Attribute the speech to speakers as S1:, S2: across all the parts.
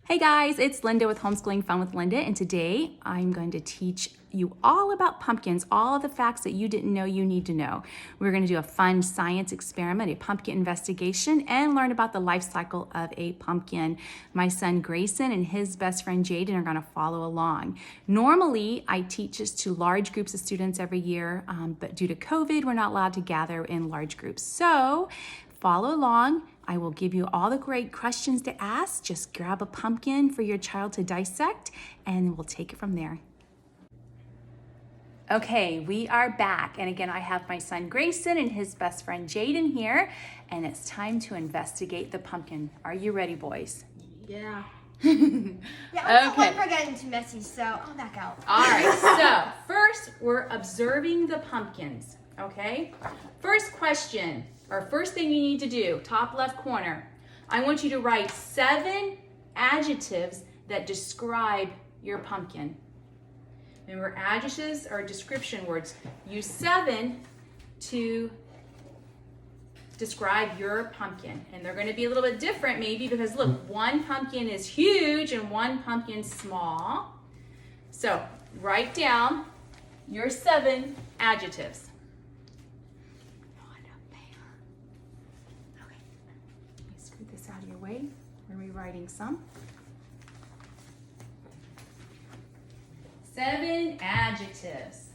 S1: Hey guys, it's Lynda with Homeschooling Fun with Lynda, and today I'm going to teach you all about pumpkins, all of the facts that you didn't know you need to know. We're going to do a fun science experiment, a pumpkin investigation, and learn about the life cycle of a pumpkin. My son Grayson and his best friend Jaden are going to follow along. Normally, I teach this to large groups of students every year, but due to COVID, we're not allowed to gather in large groups. So follow along. I will give you all the great questions to ask. Just grab a pumpkin for your child to dissect, and we'll take it from there. Okay, we are back. And again, I have my son Grayson and his best friend Jaden here, and it's time to investigate the pumpkin. Are you ready, boys?
S2: Yeah.
S3: Yeah, I'm not
S1: Okay.
S3: one for getting too messy, so I'll back out.
S1: All right, so first we're observing the pumpkins, okay? First question, or first thing you need to do, top left corner. I want you to write 7 adjectives that describe your pumpkin. Remember, adjectives are description words. Use 7 to describe your pumpkin. And they're going to be a little bit different maybe because look, one pumpkin is huge and one pumpkin small. So write down your 7 adjectives. Okay, let me scoot this out of your way. We're rewriting some. 7 adjectives.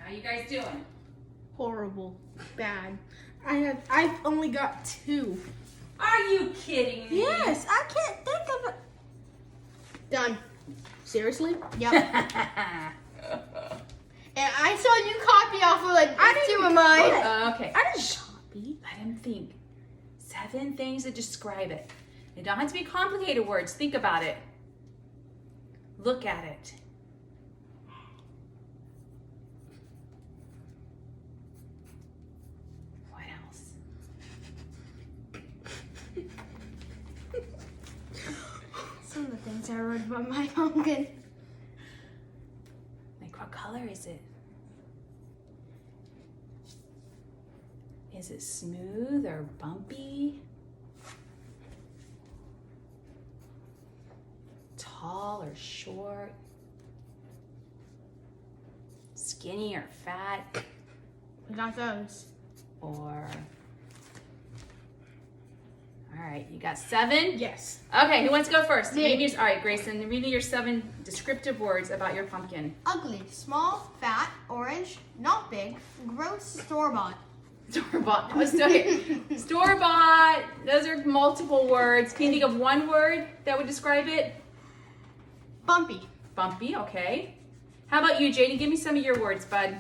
S1: How you guys doing?
S2: Horrible. Bad. I've only got 2.
S1: Are you kidding me?
S2: Yes, I can't think of it. Done. Seriously?
S3: Yep. And I saw you copy off of like two of mine.
S1: Okay.
S2: I didn't copy.
S1: Let him think. 7 things that describe it. They don't have to be complicated words. Think about it. Look at it. What else?
S3: Some of the things I wrote about my pumpkin.
S1: Like, what color is it? Is it smooth or bumpy? Tall or short? Skinny or fat?
S3: We got those.
S1: Or, all right, you got 7?
S2: Yes.
S1: Okay, who wants to go first?
S3: Me.
S1: All right, Grayson, read me your 7 descriptive words about your pumpkin.
S3: Ugly, small, fat, orange, not big, gross, store-bought.
S1: Store-bought. Store-bought. Those are multiple words. Can you think of one word that would describe it?
S3: Bumpy.
S1: Bumpy, okay. How about you, Jaden? Give me some of your words, bud.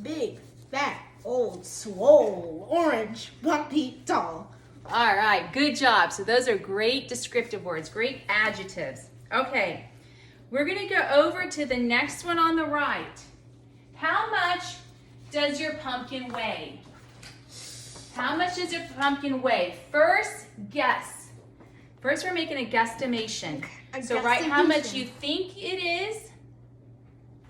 S2: Big, fat, old, swole, orange, bumpy, tall.
S1: All right, good job. So those are great descriptive words, great adjectives. Okay, we're gonna go over to the next one on the right. How much does your pumpkin weigh? How much does your pumpkin weigh? First, guess. First, we're making a guesstimation. So write how much you think it is,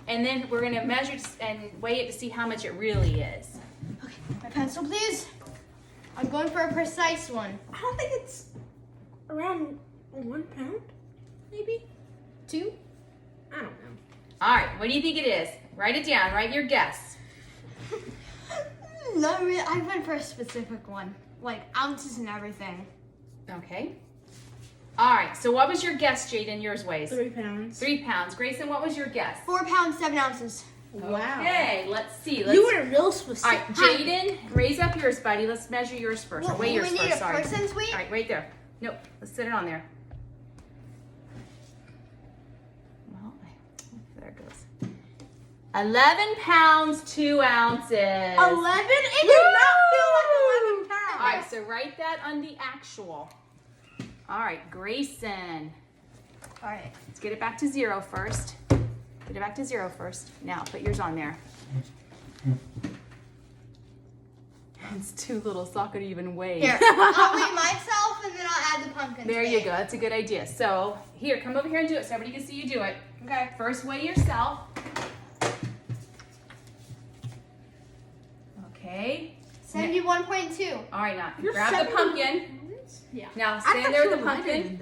S1: and then we're gonna measure and weigh it to see how much it really is.
S3: Okay, my pencil, please. I'm going for a precise one.
S2: I don't think it's around 1 pound, maybe 2. I don't know.
S1: All right, what do you think it is? Write it down, write your guess.
S3: Not really. I went for a specific one, like ounces and everything.
S1: Okay. All right, so what was your guess, Jaden? Yours weighs?
S2: 3 pounds.
S1: 3 pounds. Grayson, what was your guess?
S3: 4 pounds, 7 ounces.
S2: Wow.
S1: Okay, let's see.
S2: You were real
S1: All
S2: specific.
S1: right, Jaden, raise up yours, buddy. Let's measure yours first. Or weigh yours
S3: we need
S1: first,
S3: a
S1: sorry.
S3: person's weight?
S1: All right, right there. Nope, let's sit it on there. Well, there it goes. 11 pounds, 2 ounces.
S2: 11? It did not feel like 11 pounds.
S1: right, so write that on the actual. All right, Grayson.
S3: All right.
S1: Let's get it back to 0 first. Get it back to 0 first. Now, put yours on there. It's too little, so I could even weigh.
S3: Here, I'll weigh myself and then I'll add the pumpkins.
S1: There you go. That's a good idea. So here, come over here and do it so everybody can see you do it.
S3: Okay.
S1: First, weigh yourself. Okay.
S3: 71.2.
S1: All right, now
S2: You're
S1: grab the
S2: 70
S1: pumpkin.
S2: Yeah.
S1: Now
S2: I
S1: stand
S2: thought
S1: there
S2: you
S1: with the
S2: were lighter
S1: pumpkin.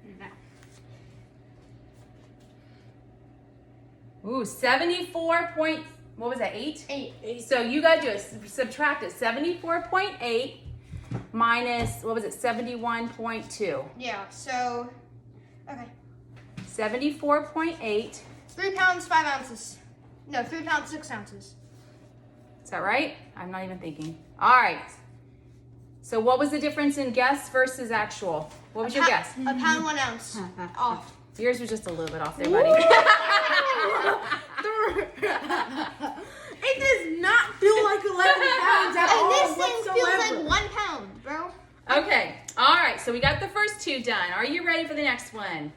S2: than that.
S1: Ooh, 74 point, what was that, 8?
S3: 8.
S1: So you gotta do it, subtract it, 74.8 minus, what was it, 71.2?
S3: Yeah, so, okay.
S1: 74.8,
S3: 3 pounds, 5 ounces. No, 3 pounds, 6 ounces.
S1: is that right? I'm not even thinking. All right. So what was the difference in guess versus actual? What was your guess?
S3: A pound, 1 ounce. Off.
S1: Yours was just a little bit off there, buddy.
S2: It does not feel like 11 pounds at all
S3: And this thing
S2: whatsoever.
S3: feels like 1 pound, bro.
S1: Okay, all right, so we got the first 2 done. Are you ready for the next one?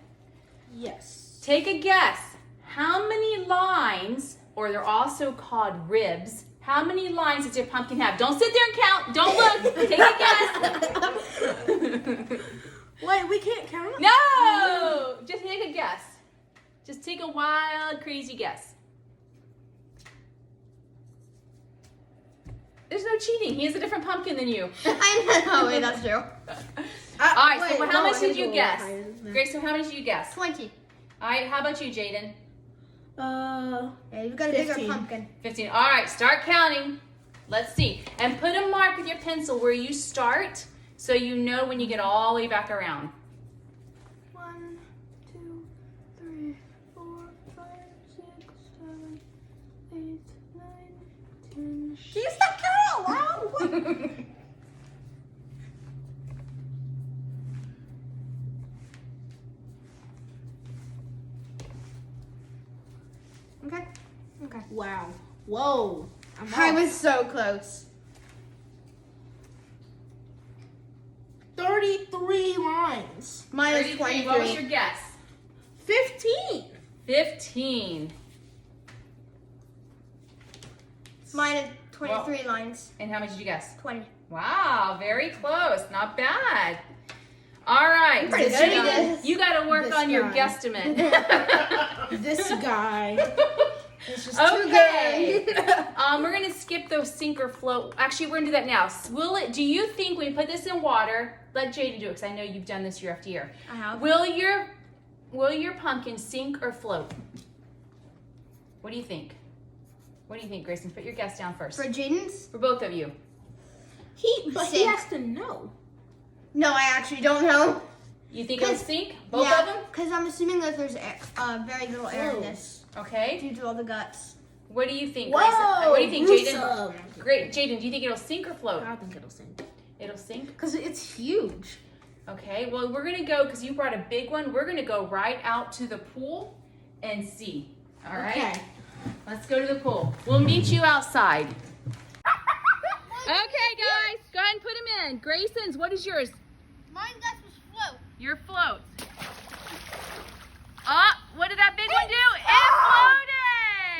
S2: Yes.
S1: Take a guess. How many lines, or they're also called ribs, how many lines does your pumpkin have? Don't sit there and count. Don't look. Take a guess.
S2: Wait, we can't count?
S1: No! Just take a guess. Just take a wild, crazy guess. There's no cheating. He has a different pumpkin than you.
S3: I know. Wait, that's true.
S1: All right, so
S2: wait,
S1: how
S2: no,
S1: much
S2: I
S1: did
S2: gotta
S1: you
S2: go
S1: guess?
S2: higher than that.
S1: Grace, so how much did you guess?
S3: 20.
S1: All right, how about you, Jaden?
S3: Yeah, you've got a
S2: 15.
S3: bigger pumpkin.
S1: 15. All right, start counting. Let's see. And put a mark with your pencil where you start so you know when you get all the way back around.
S3: 1, 2, 3, 4, 5, 6, 7, 8, 9, 10.
S2: She's not counting loud.
S3: Okay. Okay.
S2: Wow. Whoa.
S3: I was so close.
S2: 33 lines.
S3: Minus
S1: 33.
S3: 23.
S1: What was your guess?
S2: 15.
S1: 15.
S3: Minus 23 lines.
S1: And how much did you guess?
S3: 20.
S1: Wow, very close. Not bad. All right.
S3: pretty
S1: so
S3: good
S1: you,
S3: at this.
S1: you got to work
S2: This
S1: on your
S2: guy.
S1: guesstimate.
S2: This guy. It's just
S1: Okay.
S2: too good.
S1: We're gonna skip those sink or float. Actually, we're gonna do that now. Will it? Do you think when you put this in water? Let Jaden do it because I know you've done this year after year.
S3: I have.
S1: Will your pumpkin sink or float? What do you think? What do you think, Grayson? Put your guess down first.
S3: For Jaden's?
S1: For both of you.
S2: He
S3: Sink.
S2: has to know.
S3: No, I actually don't know.
S1: You think it'll
S3: 'Cause-
S1: sink? Both of them?
S3: Because I'm assuming that there's air, very little air in
S2: Whoa.
S3: this
S1: Okay.
S3: due to all the guts.
S1: What do you think,
S2: Whoa.
S1: Grayson? What do you think, Jaden?
S2: gruesome.
S1: Great, Jaden. Do you think it'll sink or float?
S2: I think it'll sink.
S1: It'll sink.
S2: Because it's huge.
S1: Okay, well, we're gonna go, because you brought a big one, we're gonna go right out to the pool and see. All right?
S2: Okay.
S1: Let's go to the pool. We'll meet you outside. Okay, guys, go ahead and put them in. Grayson's, what is yours?
S3: Mine guts was float.
S1: Your float. What did that big one do? It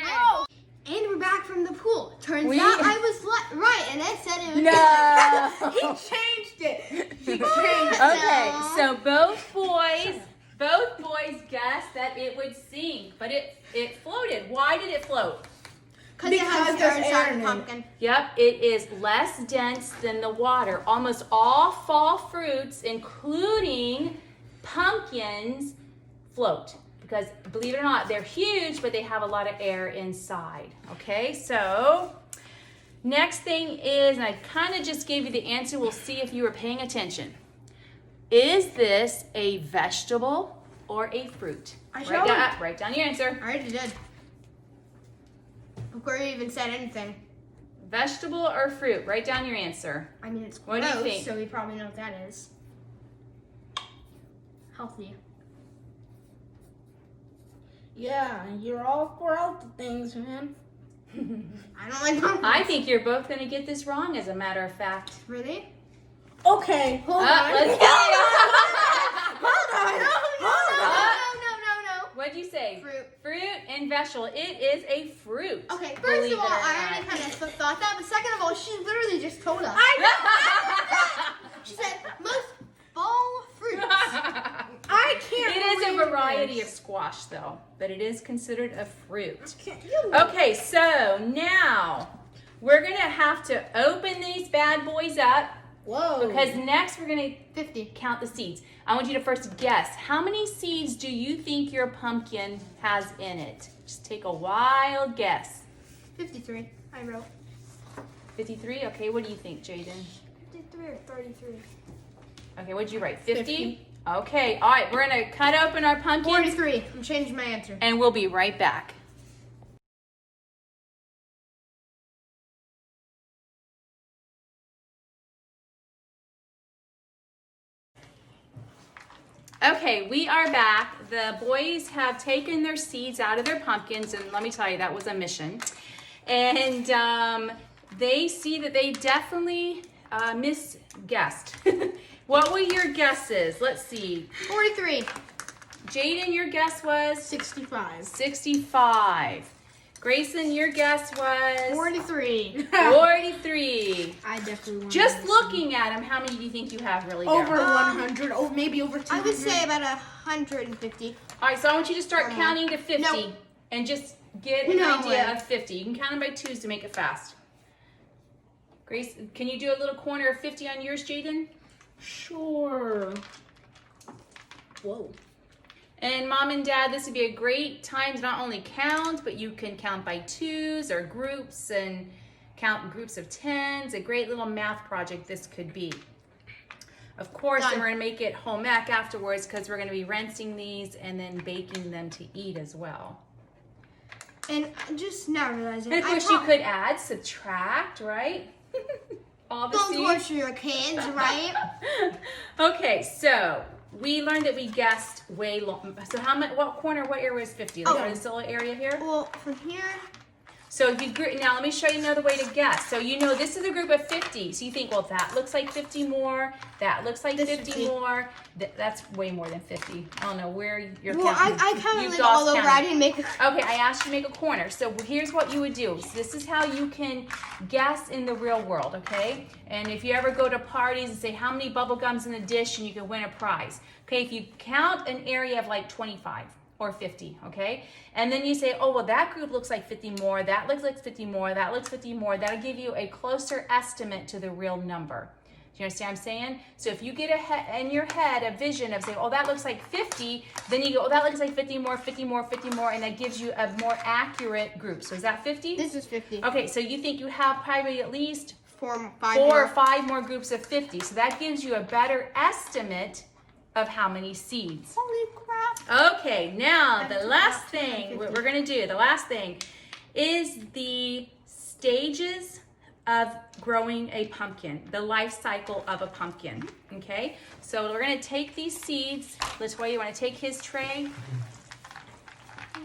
S1: floated!
S3: Oh. And we're back from the pool. Turns
S1: We-
S3: out I was right, and it said it was
S1: No!
S2: He changed it. He changed
S1: Okay,
S3: No.
S1: so both boys guessed that it would sink, but it floated. Why did it float?
S3: Because it has
S2: Because
S3: air
S2: there's
S3: inside
S2: air in
S3: the
S2: it.
S3: pumpkin.
S1: Yep, it is less dense than the water. Almost all fall fruits, including pumpkins, float. Because believe it or not, they're huge, but they have a lot of air inside. Okay, so next thing is, and I kind of just gave you the answer. We'll see if you were paying attention. Is this a vegetable or a fruit? Write down your answer.
S3: I already did. Before you even said anything.
S1: Vegetable or fruit? Write down your answer.
S3: I mean, it's
S1: What do
S3: gross,
S1: you think?
S3: so we probably know what that is. Healthy.
S2: Yeah, you're all for healthy things, man.
S3: I don't like pumpkins.
S1: I think you're both going to get this wrong, as a matter of fact.
S3: Really?
S2: Okay, hold on.
S1: Let's see.
S2: Hold on.
S3: No.
S1: What'd you say?
S3: Fruit.
S1: Fruit and vegetable. It is a fruit.
S3: Okay, first
S1: believe
S3: of all,
S1: it or
S3: I already
S1: not.
S3: kind of thought that, but second of all, she literally just told us. She said most fall fruits.
S2: I can't.
S1: It is a
S2: believe
S1: variety
S2: this.
S1: of squash, though, but it is considered a fruit.
S2: Can't you?
S1: Okay, so now we're going to have to open these bad boys up
S2: Whoa.
S1: because next we're going to
S3: 50.
S1: count the seeds. I want you to first guess, how many seeds do you think your pumpkin has in it? Just take a wild guess.
S3: 53. I wrote.
S1: 53? Okay, what do you think, Jaden?
S3: 53 or 33.
S1: Okay, what'd you write? 50? Okay, all right, we're going to cut open our pumpkins
S3: 43. I'm changing my answer.
S1: and we'll be right back. Okay, we are back. The boys have taken their seeds out of their pumpkins, and let me tell you, that was a mission. And they see that they definitely misguessed. What were your guesses? Let's see.
S3: 43.
S1: Jaden, your guess was
S2: 65.
S1: 65. Grayson, your guess was
S3: 43.
S1: 43.
S2: I definitely want
S1: Just looking at them, how many do you think you have really there?
S2: over 100. Oh, maybe over 200.
S3: I would say about 150.
S1: All right, so I want you to start counting to 50
S3: Nope.
S1: and just get an
S3: No
S1: idea
S3: way.
S1: of 50. You can count them by twos to make it fast. Grace, can you do a little corner of 50 on yours, Jaden?
S2: Sure. Whoa.
S1: And mom and dad, this would be a great time to not only count, but you can count by twos or groups and count groups of tens. A great little math project this could be. Of course,
S3: Done.
S1: then we're gonna make it home ec afterwards because we're gonna be rinsing these and then baking them to eat as well.
S3: And just now realizing,
S1: And of course you could add, subtract, right? All the
S3: don't
S1: seeds.
S3: torture your kids, right?
S1: Okay, so we learned that we guessed way long. So how much? What corner? What area was 50? Like this little area here.
S3: Well, from here,
S1: So if you now let me show you another way to guess. So you know this is a group of 50. So you think, well, that looks like 50 more. That looks like
S3: This
S1: 50
S3: 50.
S1: more. That's way more than 50. I don't know where you're
S3: well,
S1: counting.
S3: I kind
S1: You
S3: of like
S1: lost
S3: all over.
S1: counting.
S3: I didn't make it.
S1: Okay, I asked you to make a corner. So here's what you would do. So this is how you can guess in the real world, okay? And if you ever go to parties and say how many bubble gums in a dish and you can win a prize. Okay, if you count an area of like 25 or 50, okay? And then you say, oh, well, that group looks like 50 more, that looks like 50 more, that looks 50 more. That'll give you a closer estimate to the real number. Do you understand what I'm saying? So if you get in your head a vision of saying, oh, that looks like 50, then you go, oh, that looks like 50 more, 50 more, 50 more, and that gives you a more accurate group. So is that 50?
S3: This is 50.
S1: Okay, so you think you have probably at least
S3: 4
S1: or 5 more groups of 50. So that gives you a better estimate of how many seeds.
S3: Holy crap.
S1: Okay, now the
S3: That's
S1: last
S3: about
S1: thing
S3: 250.
S1: what we're gonna do, the last thing, is the stages of growing a pumpkin, the life cycle of a pumpkin, okay? So we're gonna take these seeds. Latoya, you wanna take his tray? All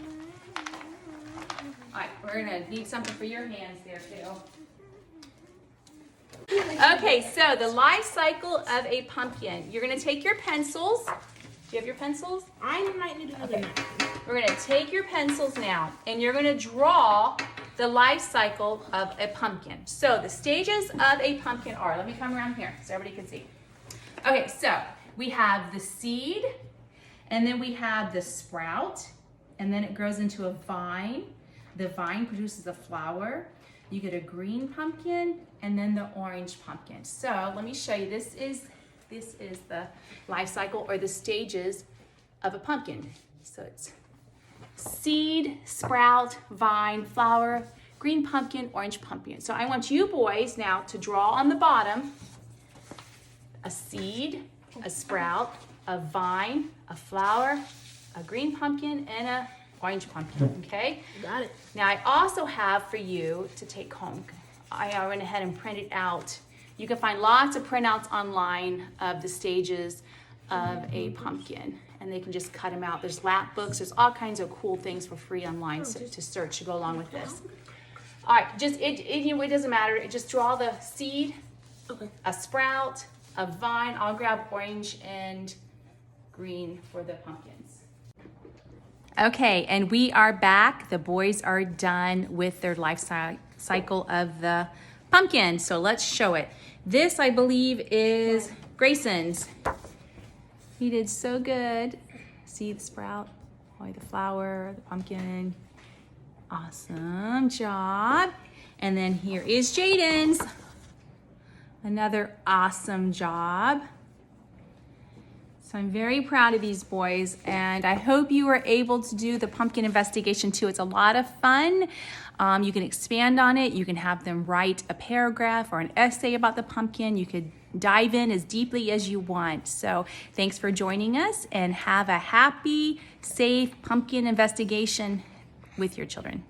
S1: right, we're gonna need something for your hands there too. Okay, so the life cycle of a pumpkin. You're gonna take your pencils. Do you have your pencils?
S2: I might need another napkin.
S1: We're gonna take your pencils now and you're gonna draw the life cycle of a pumpkin. So the stages of a pumpkin are, let me come around here so everybody can see. Okay, so we have the seed, and then we have the sprout, and then it grows into a vine. The vine produces a flower. You get a green pumpkin, and then the orange pumpkin. So let me show you, this is the life cycle or the stages of a pumpkin. So it's seed, sprout, vine, flower, green pumpkin, orange pumpkin. So I want you boys now to draw on the bottom a seed, a sprout, a vine, a flower, a green pumpkin, and a orange pumpkin, okay?
S2: Got it.
S1: Now I also have for you to take home. I went ahead and printed out. You can find lots of printouts online of the stages of a pumpkin, and they can just cut them out. There's lap books. There's all kinds of cool things for free online to search to go along with this. All right, it doesn't matter. Just draw the seed,
S2: Okay.
S1: a sprout, a vine. I'll grab orange and green for the pumpkins. Okay, and we are back. The boys are done with their life cycle of the pumpkin. So let's show it. This, I believe, is Grayson's. He did so good. See the sprout, the flower, the pumpkin. Awesome job. And then here is Jaden's. Another awesome job. So I'm very proud of these boys, and I hope you were able to do the pumpkin investigation too. It's a lot of fun. You can expand on it. You can have them write a paragraph or an essay about the pumpkin. You could dive in as deeply as you want. So thanks for joining us, and have a happy, safe pumpkin investigation with your children.